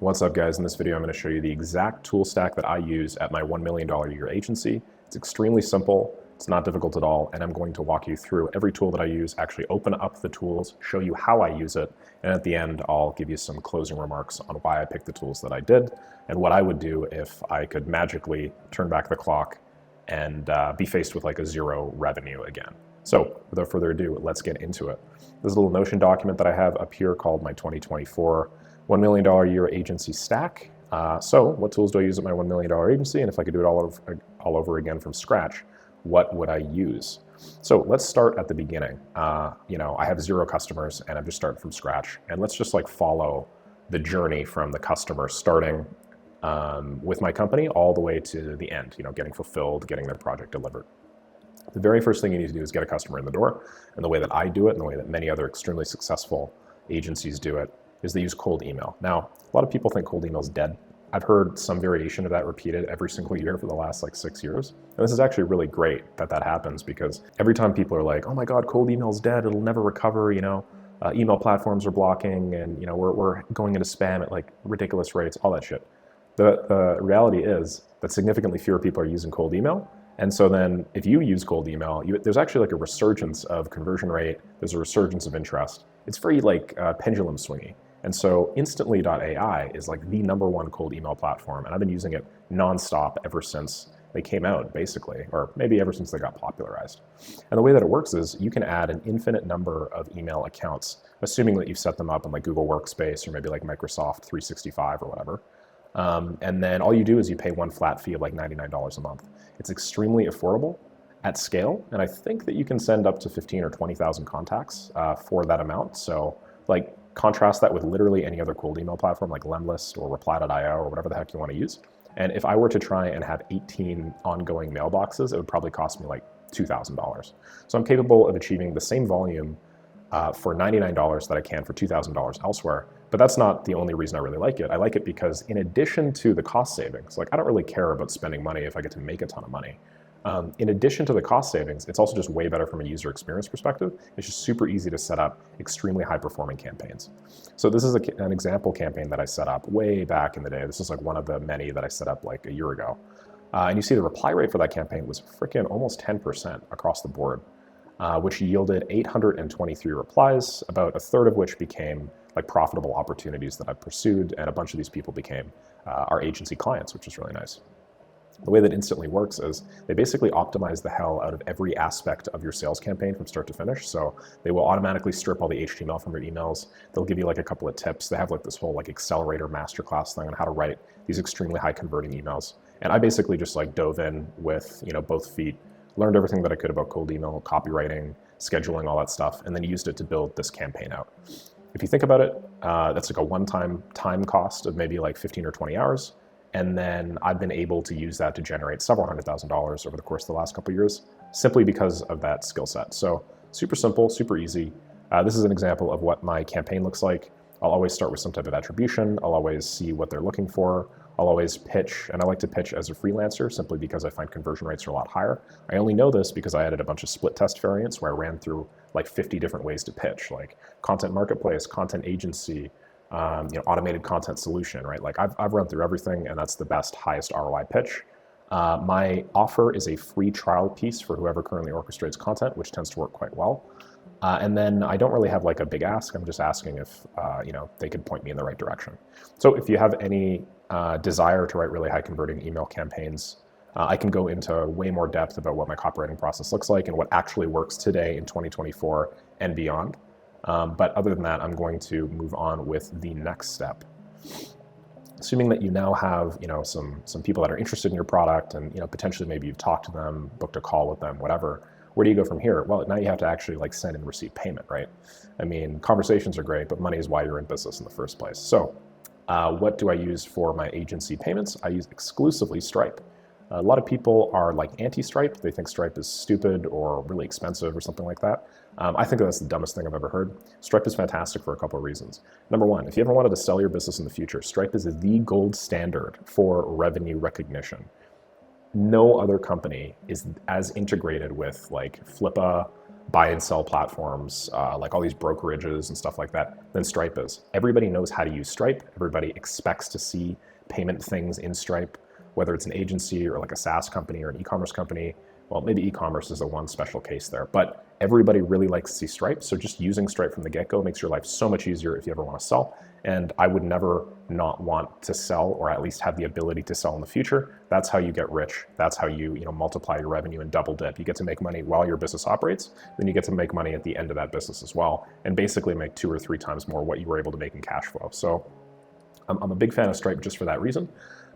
What's up, guys? In this video, I'm going to show you the exact tool stack that I use at my $1 million a year agency. It's extremely simple, it's not difficult at all, and I'm going to walk you through every tool that I use, actually open up the tools, show you how I use it, and at the end, I'll give you some closing remarks on why I picked the tools that I did, and what I would do if I could magically turn back the clock and be faced with like a zero revenue again. So without further ado, let's get into it. There's a little Notion document that I have up here called my 2024 $1 million a year agency stack. So what tools do I use at my $1 million agency? And if I could do it all over again from scratch, what would I use? So let's start at the beginning. I have 0 customers and I'm just starting from scratch. And let's just like follow the journey from the customer starting with my company all the way to the end, getting fulfilled, getting their project delivered. The very first thing you need to do is get a customer in the door. And the way that I do it and the way that many other extremely successful agencies do it is they use cold email. Now, a lot of people think cold email is dead. I've heard some variation of that repeated every single year for the last 6 years. And this is actually really great that happens, because every time people are like, oh my God, cold email is dead, it'll never recover, email platforms are blocking, and we're going into spam at ridiculous rates, all that shit. The reality is that significantly fewer people are using cold email. And so then if you use cold email, there's actually a resurgence of conversion rate, there's a resurgence of interest. It's very pendulum swingy. And so instantly.ai is the #1 cold email platform, and I've been using it nonstop ever since they came out, basically, or maybe ever since they got popularized. And the way that it works is you can add an infinite number of email accounts, assuming that you've set them up in Google Workspace or maybe Microsoft 365 or whatever. And then all you do is you pay one flat fee of $99 a month. It's extremely affordable at scale, and I think that you can send up to 15 or 20,000 contacts for that amount. So contrast that with literally any other cold email platform like Lemlist or Reply.io or whatever the heck you want to use. And if I were to try and have 18 ongoing mailboxes, it would probably cost me $2,000. So I'm capable of achieving the same volume for $99 that I can for $2,000 elsewhere. But that's not the only reason I really like it. I like it because in addition to the cost savings, I don't really care about spending money if I get to make a ton of money. In addition to the cost savings, it's also just way better from a user experience perspective. It's just super easy to set up extremely high performing campaigns. So this is an example campaign that I set up way back in the day. This is one of the many that I set up a year ago. And you see the reply rate for that campaign was freaking almost 10% across the board, which yielded 823 replies, about a third of which became profitable opportunities that I pursued. And a bunch of these people became our agency clients, which is really nice. The way that Instantly works is they basically optimize the hell out of every aspect of your sales campaign from start to finish. So they will automatically strip all the HTML from your emails. They'll give you a couple of tips. They have this whole accelerator masterclass thing on how to write these extremely high converting emails. And I basically just dove in with both feet, learned everything that I could about cold email, copywriting, scheduling, all that stuff, and then used it to build this campaign out. If you think about it, that's a one-time time cost of maybe 15 or 20 hours. And then I've been able to use that to generate several $100,000 over the course of the last couple of years, simply because of that skill set. So super simple, super easy. This is an example of what my campaign looks like. I'll always start with some type of attribution. I'll always see what they're looking for. I'll always pitch, and I like to pitch as a freelancer simply because I find conversion rates are a lot higher. I only know this because I added a bunch of split test variants where I ran through 50 different ways to pitch, like content marketplace, content agency, automated content solution, right? I've run through everything, and that's the best, highest ROI pitch. My offer is a free trial piece for whoever currently orchestrates content, which tends to work quite well. And then I don't really have a big ask. I'm just asking if they could point me in the right direction. So if you have any desire to write really high converting email campaigns, I can go into way more depth about what my copywriting process looks like and what actually works today in 2024 and beyond. But other than that, I'm going to move on with the next step. Assuming that you now have, some people that are interested in your product, and potentially maybe you've talked to them, booked a call with them, whatever. Where do you go from here? Well, now you have to actually send and receive payment, right? I mean, conversations are great, but money is why you're in business in the first place. So, what do I use for my agency payments? I use exclusively Stripe. A lot of people are anti-Stripe. They think Stripe is stupid or really expensive or something like that. I think that's the dumbest thing I've ever heard. Stripe is fantastic for a couple of reasons. Number one, if you ever wanted to sell your business in the future, Stripe is the gold standard for revenue recognition. No other company is as integrated with Flippa, buy and sell platforms, like all these brokerages and stuff like that, than Stripe is. Everybody knows how to use Stripe. Everybody expects to see payment things in Stripe, whether it's an agency or like a SaaS company or an e-commerce company. Well, maybe e-commerce is the one special case there, but everybody really likes to see Stripe. So just using Stripe from the get-go makes your life so much easier if you ever want to sell. And I would never not want to sell, or at least have the ability to sell in the future. That's how you get rich. That's how you multiply your revenue and double dip. You get to make money while your business operates, then you get to make money at the end of that business as well, and basically make 2 or 3 times more what you were able to make in cash flow. So I'm a big fan of Stripe just for that reason.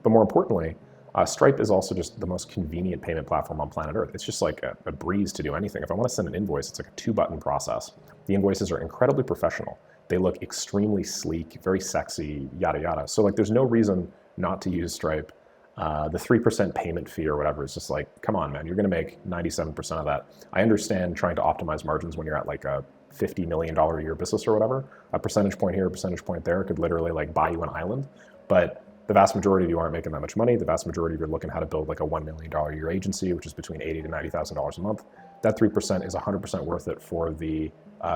But more importantly, Stripe is also just the most convenient payment platform on planet Earth. It's just like a breeze to do anything. If I want to send an invoice, it's like a 2-button process. The invoices are incredibly professional. They look extremely sleek, very sexy, yada, yada. So like there's no reason not to use Stripe. The 3% payment fee or whatever is just like, come on, man, you're going to make 97% of that. I understand trying to optimize margins when you're at like a $50 million a year business or whatever. A percentage point here, a percentage point there could literally like buy you an island. But the vast majority of you aren't making that much money. The vast majority of you are looking how to build like a $1 million a year agency, which is between $80,000 to $90,000 a month. That 3% is 100% worth it for the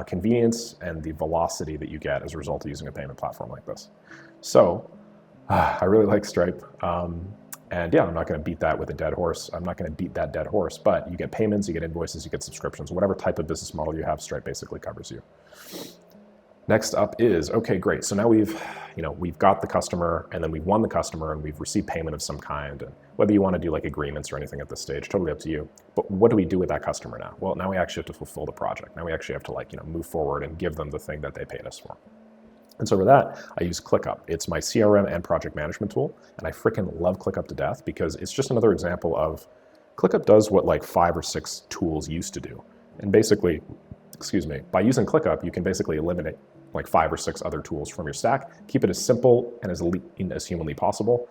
convenience and the velocity that you get as a result of using a payment platform like this. So I really like Stripe. And yeah, I'm not going to beat that with a dead horse. I'm not going to beat that dead horse, but you get payments, you get invoices, you get subscriptions, whatever type of business model you have, Stripe basically covers you. Next up is, okay, great. So now we've got the customer, and then we've won the customer, and we've received payment of some kind. And whether you want to do like agreements or anything at this stage, totally up to you. But what do we do with that customer now? Well, now we actually have to fulfill the project. Now we actually have to move forward and give them the thing that they paid us for. And so for that, I use ClickUp. It's my CRM and project management tool. And I freaking love ClickUp to death because it's just another example of ClickUp does what like 5 or 6 tools used to do. And basically, by using ClickUp, you can basically eliminate like 5 or 6 other tools from your stack, keep it as simple and as lean as humanly possible.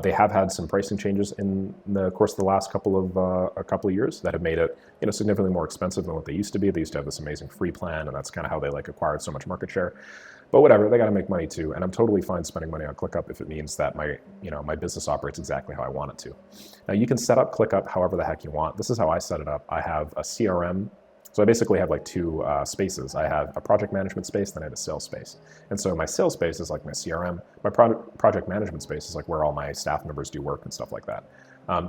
They have had some pricing changes in the course of the last couple of years that have made it significantly more expensive than what they used to be. They used to have this amazing free plan, and that's kind of how they like acquired so much market share. But whatever, they got to make money too, and I'm totally fine spending money on ClickUp if it means that my business operates exactly how I want it to. Now you can set up ClickUp however the heck you want. This is how I set it up. I have a CRM. So I basically have like 2 spaces. I have a project management space, then I have a sales space. And so my sales space is like my CRM. My project management space is like where all my staff members do work and stuff like that.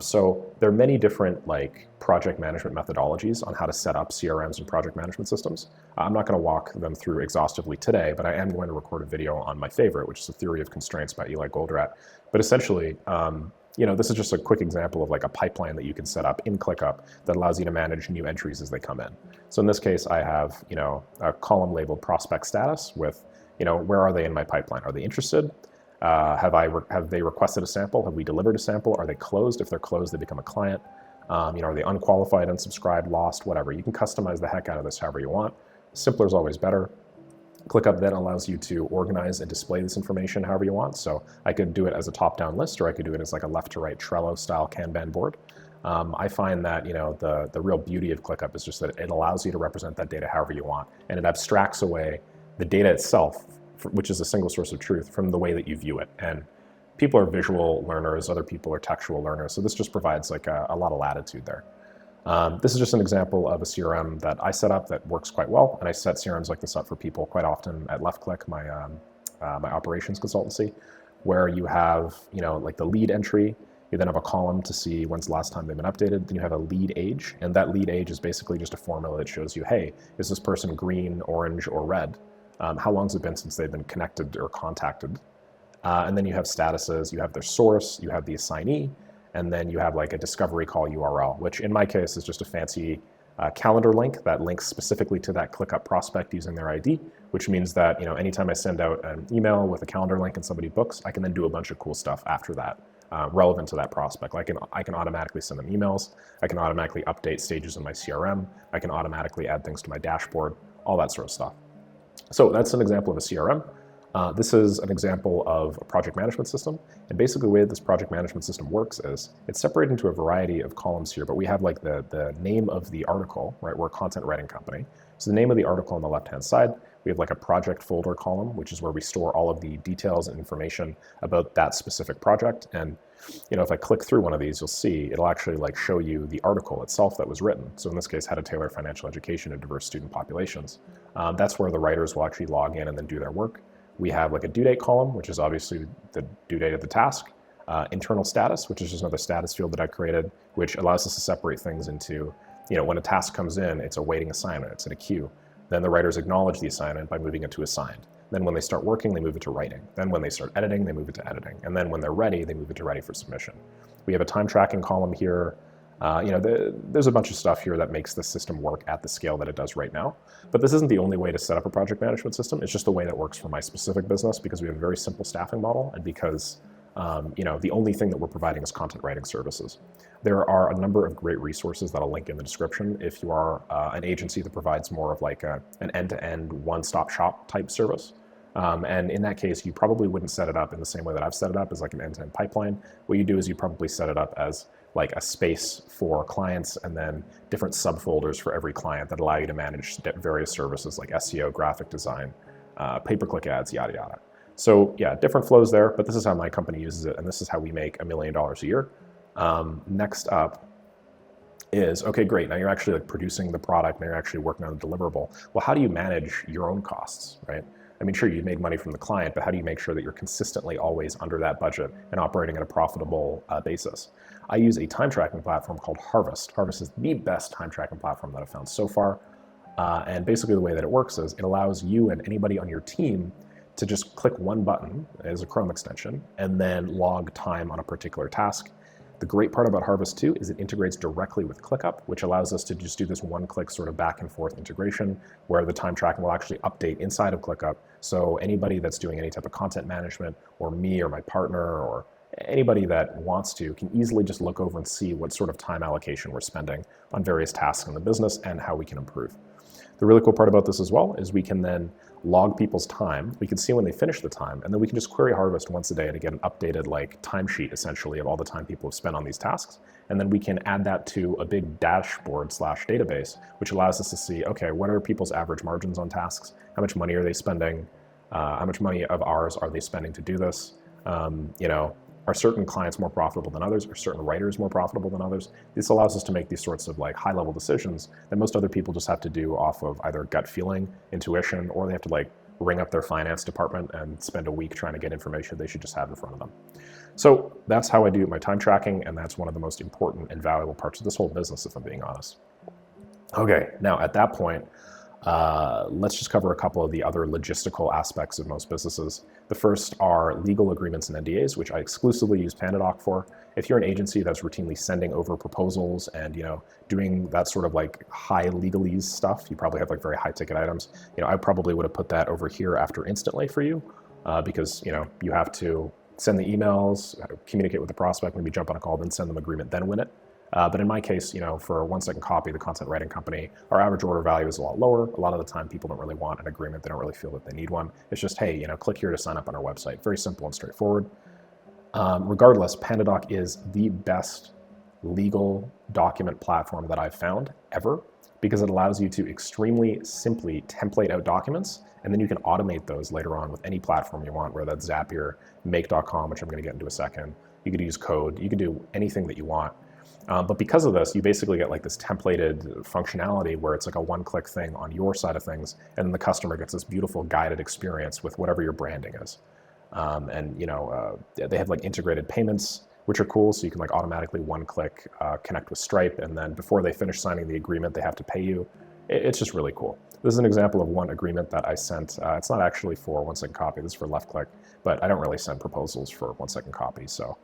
So there are many different like project management methodologies on how to set up CRMs and project management systems. I'm not going to walk them through exhaustively today, but I am going to record a video on my favorite, which is The Theory of Constraints by Eli Goldratt. But essentially, this is just a quick example of like a pipeline that you can set up in ClickUp that allows you to manage new entries as they come in. So in this case, I have, a column labeled prospect status with, where are they in my pipeline? Are they interested? Have they requested a sample? Have we delivered a sample? Are they closed? If they're closed, they become a client. Are they unqualified, unsubscribed, lost, whatever? You can customize the heck out of this however you want. Simpler is always better. ClickUp then allows you to organize and display this information however you want. So I could do it as a top-down list, or I could do it as like a left-to-right Trello-style Kanban board. I find that the real beauty of ClickUp is just that it allows you to represent that data however you want, and it abstracts away the data itself, which is a single source of truth, from the way that you view it. And people are visual learners, other people are textual learners, so this just provides like a lot of latitude there. This is just an example of a CRM that I set up that works quite well, and I set CRMs like this up for people quite often at LeftClick, my operations consultancy, where you have like the lead entry. You then have a column to see when's the last time they've been updated. Then you have a lead age, and that lead age is basically just a formula that shows you, hey, is this person green, orange, or red? How long has it been since they've been connected or contacted? And then you have statuses, you have their source, you have the assignee, and then you have like a discovery call URL, which in my case is just a fancy calendar link that links specifically to that ClickUp prospect using their ID, which means that anytime I send out an email with a calendar link and somebody books, I can then do a bunch of cool stuff after that relevant to that prospect. Like I can automatically send them emails, I can automatically update stages in my CRM, I can automatically add things to my dashboard, all that sort of stuff. So that's an example of a CRM. This is an example of a project management system. And basically the way this project management system works is it's separated into a variety of columns here, but we have like the name of the article, right? We're a content writing company. So the name of the article on the left-hand side, we have like a project folder column, which is where we store all of the details and information about that specific project. And If I click through one of these, you'll see it'll actually like show you the article itself that was written. So in this case, how to tailor financial education to diverse student populations. That's where the writers will actually log in and then do their work. We have like a due date column, which is obviously the due date of the task. Internal status, which is just another status field that I created, which allows us to separate things into, when a task comes in, it's a waiting assignment, it's in a queue. Then the writers acknowledge the assignment by moving it to assigned. Then when they start working, they move it to writing. Then when they start editing, they move it to editing. And then when they're ready, they move it to ready for submission. We have a time tracking column here. There's a bunch of stuff here that makes the system work at the scale that it does right now. But this isn't the only way to set up a project management system. It's just the way that works for my specific business because we have a very simple staffing model and because the only thing that we're providing is content writing services. There are a number of great resources that I'll link in the description if you are an agency that provides more of like an end-to-end one-stop shop type service. And in that case, you probably wouldn't set it up in the same way that I've set it up as like an end-to-end pipeline. What you do is you probably set it up as like a space for clients and then different subfolders for every client that allow you to manage various services like SEO, graphic design, pay-per-click ads, yada, yada. So yeah, different flows there, but this is how my company uses it, and this is how we make $1 million a year. Next up is, okay, great, now you're actually like producing the product, now you're actually working on the deliverable. Well, how do you manage your own costs, right? I mean, sure, you make money from the client, but how do you make sure that you're consistently always under that budget and operating at a profitable basis? I use a time tracking platform called Harvest. Harvest is the best time tracking platform that I've found so far. And basically the way that it works is it allows you and anybody on your team to just click one button as a Chrome extension and then log time on a particular task. The great part about Harvest too is it integrates directly with ClickUp, which allows us to just do this one-click sort of back and forth integration where the time tracking will actually update inside of ClickUp. So anybody that's doing any type of content management, or me or my partner or anybody that wants to can easily just look over and see what sort of time allocation we're spending on various tasks in the business and how we can improve. The really cool part about this as well is we can then log people's time. We can see when they finish the time, and then we can just query Harvest once a day to get an updated like timesheet essentially of all the time people have spent on these tasks. And then we can add that to a big dashboard / database, which allows us to see, okay, what are people's average margins on tasks? How much money are they spending? How much money of ours are they spending to do this? Are certain clients more profitable than others? Are certain writers more profitable than others? This allows us to make these sorts of like high-level decisions that most other people just have to do off of either gut feeling, intuition, or they have to like ring up their finance department and spend a week trying to get information they should just have in front of them. So that's how I do my time tracking, and that's one of the most important and valuable parts of this whole business, if I'm being honest. Okay, now at that point, let's just cover a couple of the other logistical aspects of most businesses. The first are legal agreements and NDAs, which I exclusively use PandaDoc for. If you're an agency that's routinely sending over proposals and doing that sort of like high legalese stuff, you probably have like very high ticket items. I probably would have put that over here after Instantly for you because you have to send the emails, communicate with the prospect, maybe jump on a call, then send them agreement, then win it. But in my case, for 1 second copy, the content writing company, our average order value is a lot lower. A lot of the time, people don't really want an agreement. They don't really feel that they need one. It's just, hey, click here to sign up on our website. Very simple and straightforward. Regardless, PandaDoc is the best legal document platform that I've found ever because it allows you to extremely simply template out documents, and then you can automate those later on with any platform you want, whether that's Zapier, Make.com, which I'm going to get into a second. You could use code. You could do anything that you want. But because of this, you basically get like this templated functionality where it's like a one-click thing on your side of things, and then the customer gets this beautiful guided experience with whatever your branding is. They have like integrated payments, which are cool, so you can like automatically one-click connect with Stripe, and then before they finish signing the agreement, they have to pay you. It's just really cool. This is an example of one agreement that I sent. It's not actually for 1 second copy, this is for left click, but I don't really send proposals for 1 second copy, so.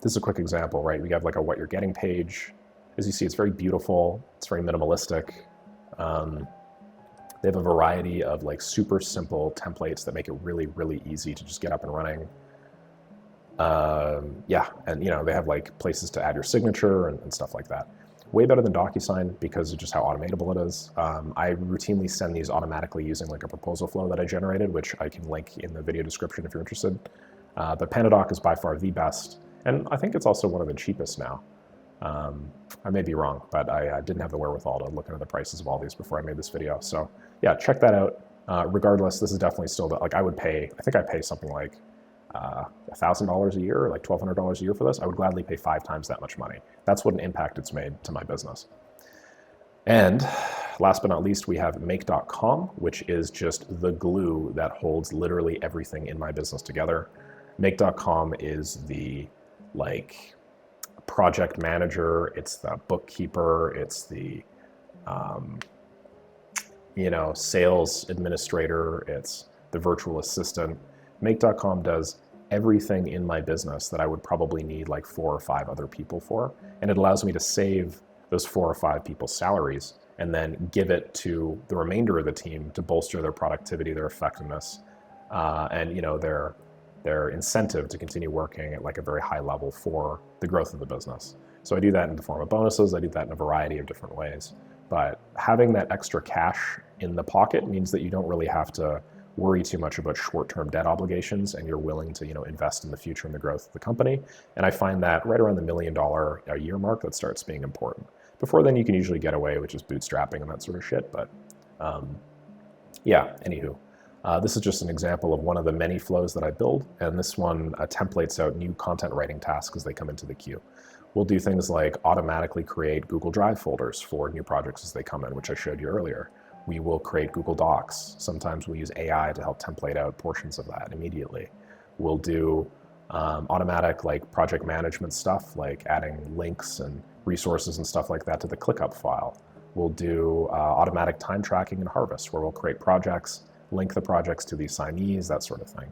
This is a quick example, right? We have like a what you're getting page. As you see, it's very beautiful. It's very minimalistic. They have a variety of like super simple templates that make it really, really easy to just get up and running. They have like places to add your signature and stuff like that. Way better than DocuSign because of just how automatable it is. I routinely send these automatically using like a proposal flow that I generated, which I can link in the video description if you're interested. But PandaDoc is by far the best, and I think it's also one of the cheapest now. I may be wrong, but I didn't have the wherewithal to look into the prices of all these before I made this video. So yeah, check that out. Regardless, this is definitely still I think I pay something like, $1,000 a year, or like $1,200 a year for this, I would gladly pay 5 times that much money. That's what an impact it's made to my business. And last but not least, we have make.com, which is just the glue that holds literally everything in my business together. Make.com is the project manager, it's the bookkeeper, it's the sales administrator, it's the virtual assistant. Make.com does everything in my business that I would probably need like 4 or 5 other people for, and it allows me to save those 4 or 5 people's salaries and then give it to the remainder of the team to bolster their productivity, their effectiveness, and their incentive to continue working at like a very high level for the growth of the business. So I do that in the form of bonuses. I do that in a variety of different ways. But having that extra cash in the pocket means that you don't really have to worry too much about short-term debt obligations, and you're willing to invest in the future and the growth of the company. And I find that right around the $1 million a year mark, that starts being important. Before then, you can usually get away with just bootstrapping and that sort of shit. But anywho. This is just an example of one of the many flows that I build, and this one templates out new content writing tasks as they come into the queue. We'll do things like automatically create Google Drive folders for new projects as they come in, which I showed you earlier. We will create Google Docs. Sometimes we use AI to help template out portions of that immediately. We'll do automatic project management stuff, like adding links and resources and stuff like that to the ClickUp file. We'll do automatic time tracking and harvest, where we'll create projects, link the projects to the assignees, that sort of thing.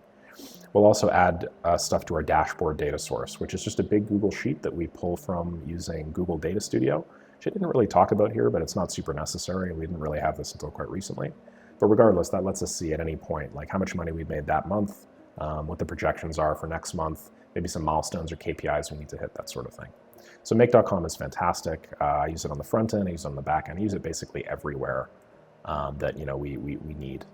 We'll also add stuff to our dashboard data source, which is just a big Google Sheet that we pull from using Google Data Studio, which I didn't really talk about here, but it's not super necessary, and we didn't really have this until quite recently. But regardless, that lets us see at any point how much money we've made that month, what the projections are for next month, maybe some milestones or KPIs we need to hit, that sort of thing. So make.com is fantastic. I use it on the front end, I use it on the back end, I use it basically everywhere that we need.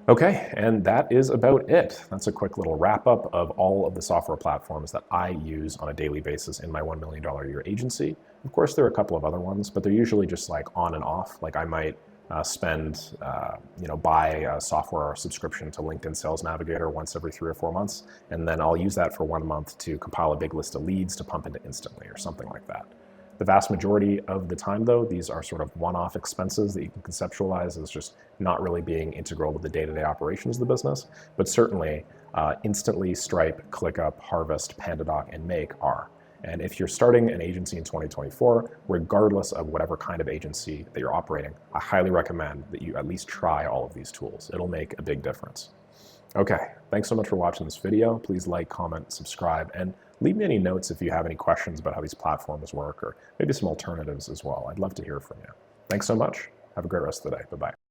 Okay, and that is about it. That's a quick little wrap up of all of the software platforms that I use on a daily basis in my $1 million a year agency. Of course, there are a couple of other ones, but they're usually just on and off. I might buy a software subscription to LinkedIn Sales Navigator once every 3 or 4 months, and then I'll use that for 1 month to compile a big list of leads to pump into Instantly or something like that. The vast majority of the time, though, these are sort of one-off expenses that you can conceptualize as just not really being integral to the day-to-day operations of the business. But certainly, Instantly, Stripe, ClickUp, Harvest, PandaDoc, and Make are. And if you're starting an agency in 2024, regardless of whatever kind of agency that you're operating, I highly recommend that you at least try all of these tools. It'll make a big difference. Okay, thanks so much for watching this video. Please like, comment, subscribe, and leave me any notes if you have any questions about how these platforms work, or maybe some alternatives as well. I'd love to hear from you. Thanks so much. Have a great rest of the day. Bye-bye.